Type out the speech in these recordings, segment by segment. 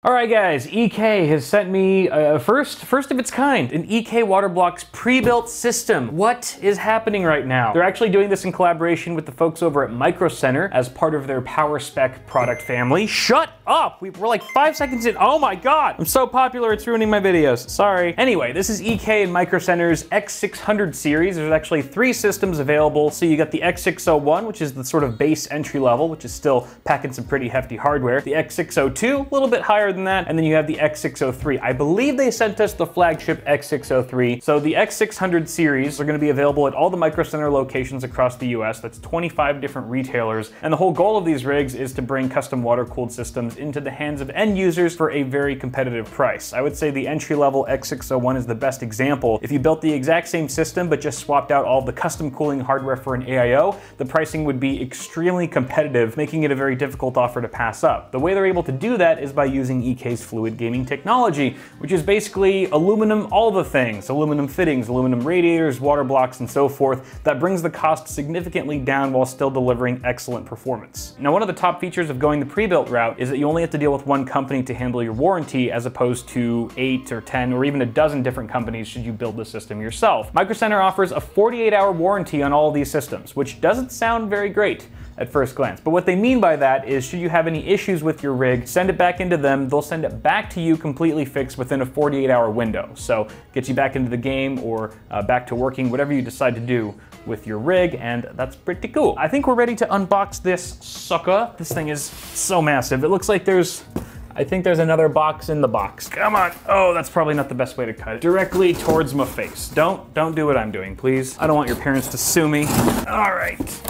Alright guys, EK has sent me first of its kind, an EK Waterblocks pre-built system. What is happening right now? They're actually doing this in collaboration with the folks over at Micro Center as part of their Powerspec product family. Shut up! We're like 5 seconds in. Oh my god! I'm so popular it's ruining my videos. Sorry. Anyway, this is EK and Micro Center's X600 series. There's actually 3 systems available. So you got the X601, which is the sort of base entry level, which is still packing some pretty hefty hardware. The X602, a little bit higher than that, and then you have the X603. I believe they sent us the flagship X603. So the X600 series are going to be available at all the Micro Center locations across the US. That's 25 different retailers. And the whole goal of these rigs is to bring custom water-cooled systems into the hands of end users for a very competitive price. I would say the entry-level X601 is the best example. If you built the exact same system but just swapped out all the custom cooling hardware for an AIO, the pricing would be extremely competitive, making it a very difficult offer to pass up. The way they're able to do that is by using EK's fluid gaming technology, which is basically aluminum all the things, aluminum fittings, aluminum radiators, water blocks, and so forth, that brings the cost significantly down while still delivering excellent performance. Now, one of the top features of going the pre-built route is that you only have to deal with one company to handle your warranty as opposed to 8 or 10 or even a dozen different companies should you build the system yourself. Micro Center offers a 48-hour warranty on all of these systems, which doesn't sound very great at first glance. But what they mean by that is should you have any issues with your rig, send it back into them, they'll send it back to you completely fixed within a 48-hour window. So get you back into the game or back to working, whatever you decide to do with your rig, and that's pretty cool. I think we're ready to unbox this sucker. This thing is so massive. It looks like I think there's another box in the box. Come on. Oh, that's probably not the best way to cut it. Directly towards my face. Don't do what I'm doing, please. I don't want your parents to sue me. All right.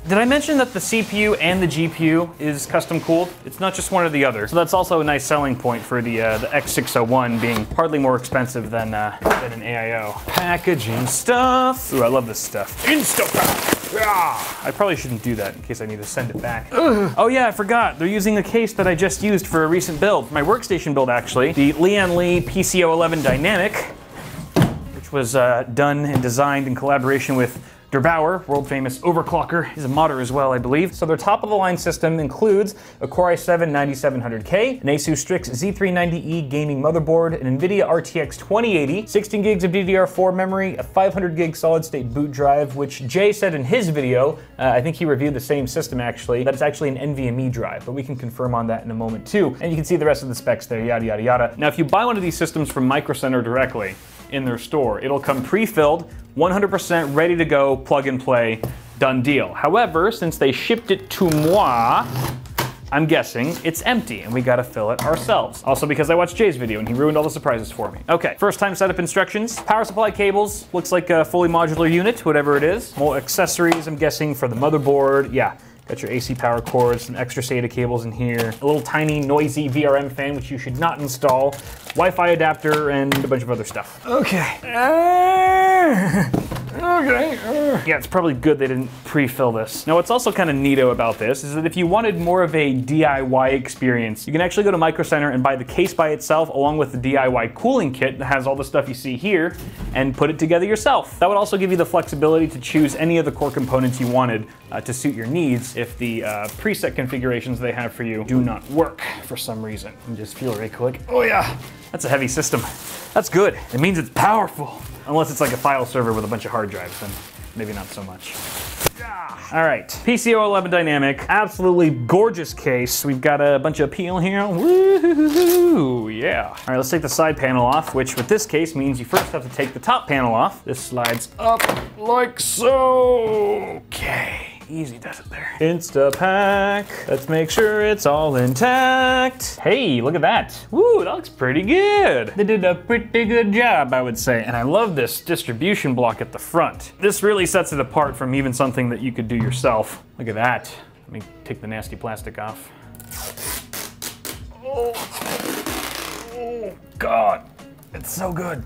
Did I mention that the CPU and the GPU is custom cooled? It's not just one or the other. So that's also a nice selling point for the X601 being hardly more expensive than an AIO. Packaging stuff. Ooh, I love this stuff. Instapack. I probably shouldn't do that in case I need to send it back. Oh yeah, I forgot. They're using a case that I just used for a recent build. My workstation build, actually. The Lian Li PCO11 Dynamic, which was done and designed in collaboration with Der Bauer, world famous overclocker. He's a modder as well, I believe. So their top of the line system includes a Core i7-9700K, an Asus Strix Z390E gaming motherboard, an NVIDIA RTX 2080, 16 gigs of DDR4 memory, a 500 gig solid state boot drive, which Jay said in his video, I think he reviewed the same system actually, that it's actually an NVMe drive, but we can confirm on that in a moment too. And you can see the rest of the specs there, yada, yada, yada. Now, if you buy one of these systems from Micro Center directly in their store, it'll come pre-filled, 100% ready to go, plug and play, done deal. However, since they shipped it to moi, I'm guessing it's empty and we gotta fill it ourselves. Also because I watched Jay's video and he ruined all the surprises for me. Okay, first time setup instructions. Power supply cables, looks like a fully modular unit, whatever it is. More accessories, I'm guessing, for the motherboard. Yeah. Got your AC power cords, some extra SATA cables in here, a little tiny noisy VRM fan, which you should not install, Wi-Fi adapter, and a bunch of other stuff. Okay. Yeah, it's probably good they didn't pre-fill this. Now, what's also kind of neato about this is that if you wanted more of a DIY experience, you can actually go to Micro Center and buy the case by itself along with the DIY cooling kit that has all the stuff you see here and put it together yourself. That would also give you the flexibility to choose any of the core components you wanted to suit your needs if the preset configurations they have for you do not work for some reason. And just feel right click. Oh yeah, that's a heavy system. That's good. It means it's powerful. Unless it's like a file server with a bunch of hard drives, then maybe not so much. All right, PCO11 Dynamic, absolutely gorgeous case. We've got a bunch of peel here. Woo, yeah. All right, let's take the side panel off, which with this case means you first have to take the top panel off. This slides up like so. Okay. Easy does it there. Instapack. Let's make sure it's all intact. Hey, look at that. Woo, that looks pretty good. They did a pretty good job, I would say. And I love this distribution block at the front. This really sets it apart from even something that you could do yourself. Look at that. Let me take the nasty plastic off. Oh God, it's so good.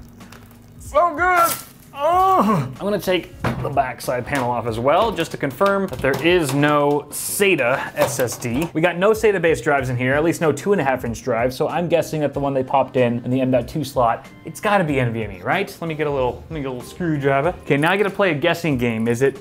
So good. Oh. I'm gonna take the backside panel off as well, just to confirm that there is no SATA SSD. We got no SATA-based drives in here, at least no 2.5-inch drives, so I'm guessing that the one they popped in the M.2 slot, it's gotta be NVMe, right? Let me get a little screwdriver. Okay, now I gotta play a guessing game. Is it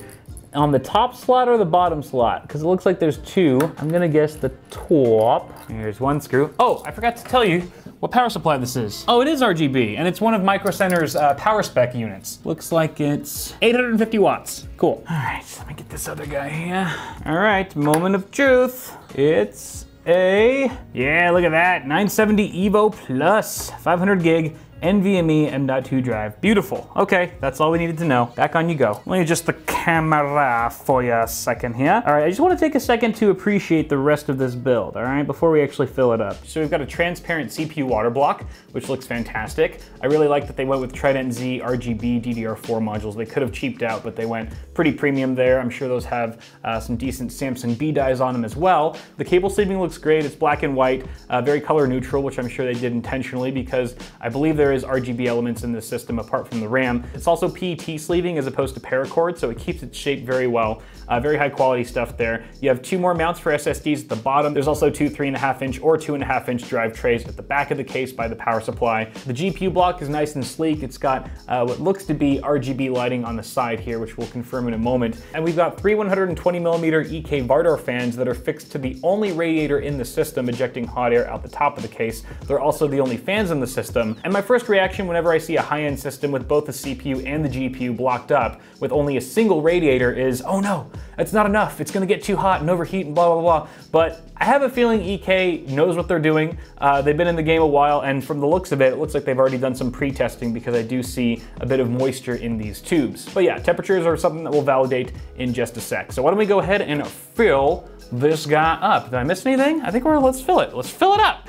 on the top slot or the bottom slot? Because it looks like there's two. I'm gonna guess the top. Here's one screw. Oh, I forgot to tell you what power supply this is. Oh, it is RGB, and it's one of Micro Center's Powerspec units. Looks like it's 850 watts. Cool. All right, let me get this other guy here. All right, moment of truth. It's yeah, look at that, 970 Evo Plus, 500 gig, NVMe M.2 drive. Beautiful. Okay, that's all we needed to know. Back on you go. Let me adjust the camera for you a second here. All right, I just want to take a second to appreciate the rest of this build, all right, before we actually fill it up. So we've got a transparent CPU water block, which looks fantastic. I really like that they went with Trident Z RGB DDR4 modules. They could have cheaped out, but they went pretty premium there. I'm sure those have some decent Samsung B dies on them as well. The cable sleeving looks great. It's black and white, very color neutral, which I'm sure they did intentionally because I believe there is RGB elements in this system apart from the RAM. It's also PET sleeving as opposed to paracord, so it keeps its shape very well. Very high quality stuff there. You have two more mounts for SSDs at the bottom. There's also two 3.5-inch or 2.5-inch drive trays at the back of the case by the power supply. The GPU block is nice and sleek. It's got what looks to be RGB lighting on the side here, which we'll confirm in a moment. And we've got three 120mm EK Vardar fans that are fixed to the only radiator in the system, ejecting hot air out the top of the case. They're also the only fans in the system. And my first reaction whenever I see a high-end system with both the CPU and the GPU blocked up with only a single radiator is, oh no, it's not enough. It's gonna get too hot and overheat and blah, blah, blah. But I have a feeling EK knows what they're doing. They've been in the game a while, and from the looks of it, it looks like they've already done some pre-testing because I do see a bit of moisture in these tubes. But yeah, temperatures are something that we'll validate in just a sec. So why don't we go ahead and fill this guy up? Did I miss anything? I think let's fill it. Let's fill it up.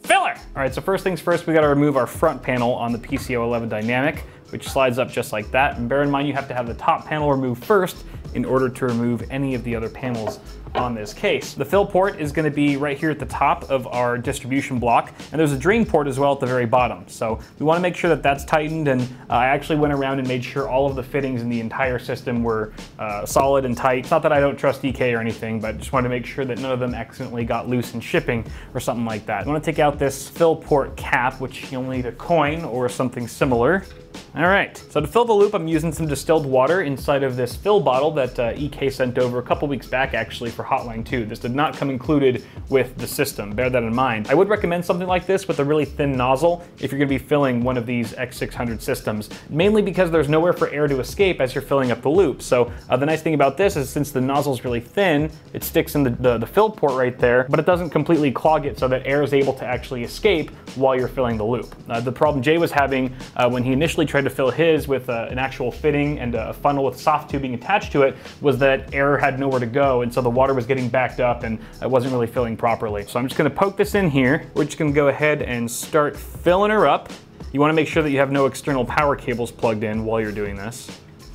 Filler! All right, so first things first, we gotta remove our front panel on the PCO11 Dynamic, which slides up just like that. And bear in mind, you have to have the top panel removed first in order to remove any of the other panels on this case. The fill port is gonna be right here at the top of our distribution block, and there's a drain port as well at the very bottom. So we wanna make sure that that's tightened, and I actually went around and made sure all of the fittings in the entire system were solid and tight. It's not that I don't trust EK or anything, but just wanted to make sure that none of them accidentally got loose in shipping or something like that. I wanna take out this fill port cap, which you'll need a coin or something similar. All right, so to fill the loop, I'm using some distilled water inside of this fill bottle that EK sent over a couple weeks back actually for Hotline 2. This did not come included with the system, bear that in mind. I would recommend something like this with a really thin nozzle if you're gonna be filling one of these X600 systems, mainly because there's nowhere for air to escape as you're filling up the loop. So the nice thing about this is since the nozzle's really thin, it sticks in the fill port right there, but it doesn't completely clog it so that air is able to actually escape while you're filling the loop. The problem Jay was having when he initially tried to fill his with an actual fitting and a funnel with soft tubing attached to it was that air had nowhere to go, and so the water was getting backed up and it wasn't really filling properly. So I'm just gonna poke this in here. We're just gonna go ahead and start filling her up. You wanna make sure that you have no external power cables plugged in while you're doing this.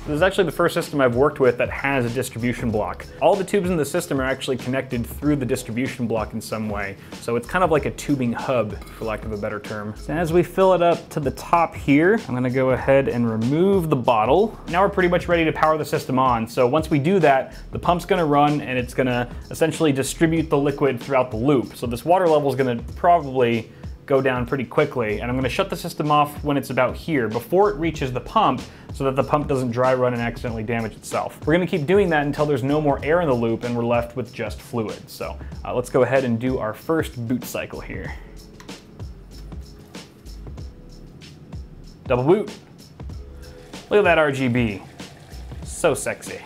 This is actually the first system I've worked with that has a distribution block. All the tubes in the system are actually connected through the distribution block in some way. So it's kind of like a tubing hub, for lack of a better term. So as we fill it up to the top here, I'm gonna go ahead and remove the bottle. Now we're pretty much ready to power the system on. So once we do that, the pump's gonna run and it's gonna essentially distribute the liquid throughout the loop. So this water level is gonna probably go down pretty quickly, and I'm gonna shut the system off when it's about here before it reaches the pump so that the pump doesn't dry run and accidentally damage itself. We're gonna keep doing that until there's no more air in the loop and we're left with just fluid. So let's go ahead and do our first boot cycle here. Double boot. Look at that RGB, so sexy.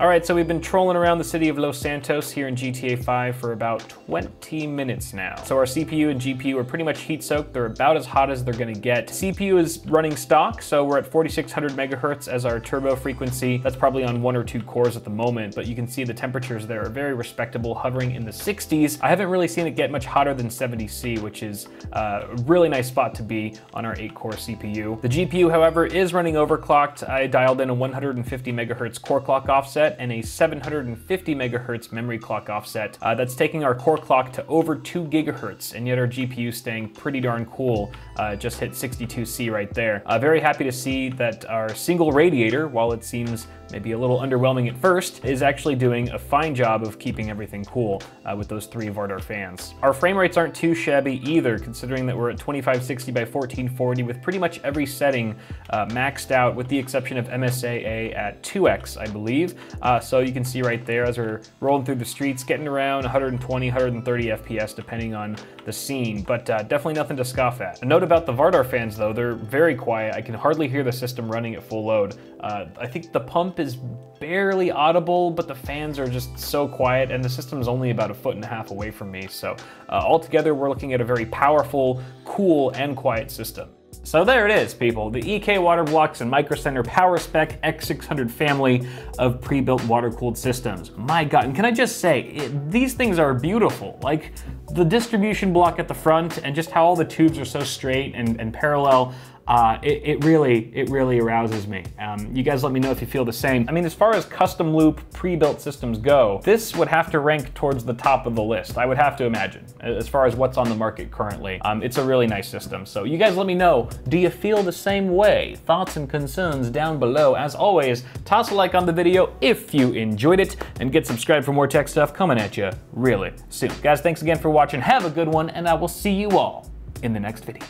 All right, so we've been trolling around the city of Los Santos here in GTA 5 for about 20 minutes now. So our CPU and GPU are pretty much heat soaked. They're about as hot as they're gonna get. CPU is running stock, so we're at 4600 megahertz as our turbo frequency. That's probably on 1 or 2 cores at the moment, but you can see the temperatures there are very respectable, hovering in the 60s. I haven't really seen it get much hotter than 70C, which is a really nice spot to be on our 8-core CPU. The GPU, however, is running overclocked. I dialed in a 150 megahertz core clock offset and a 750 megahertz memory clock offset. That's taking our core clock to over 2 gigahertz, and yet our GPU staying pretty darn cool. Just hit 62C right there. Very happy to see that our single radiator, while it seems maybe a little underwhelming at first, is actually doing a fine job of keeping everything cool with those 3 Vardar fans. Our frame rates aren't too shabby either, considering that we're at 2560 by 1440 with pretty much every setting maxed out, with the exception of MSAA at 2x, I believe. So you can see right there as we're rolling through the streets, getting around 120, 130 FPS depending on the scene, but definitely nothing to scoff at. A note about the Vardar fans though, they're very quiet. I can hardly hear the system running at full load. I think the pump is barely audible, but the fans are just so quiet, and the system is only about 1.5 feet away from me. So altogether, we're looking at a very powerful, cool, and quiet system. So there it is, people. The EK Waterblocks and Micro Center Powerspec X600 family of pre-built water-cooled systems. My God, and can I just say, these things are beautiful. Like the distribution block at the front and just how all the tubes are so straight and parallel. It really arouses me. You guys let me know if you feel the same. I mean, as far as custom loop pre-built systems go, this would have to rank towards the top of the list, I would have to imagine, as far as what's on the market currently. It's a really nice system. So you guys let me know, do you feel the same way? Thoughts and concerns down below. As always, toss a like on the video if you enjoyed it, and get subscribed for more tech stuff coming at you really soon. Guys, thanks again for watching. Have a good one, and I will see you all in the next video.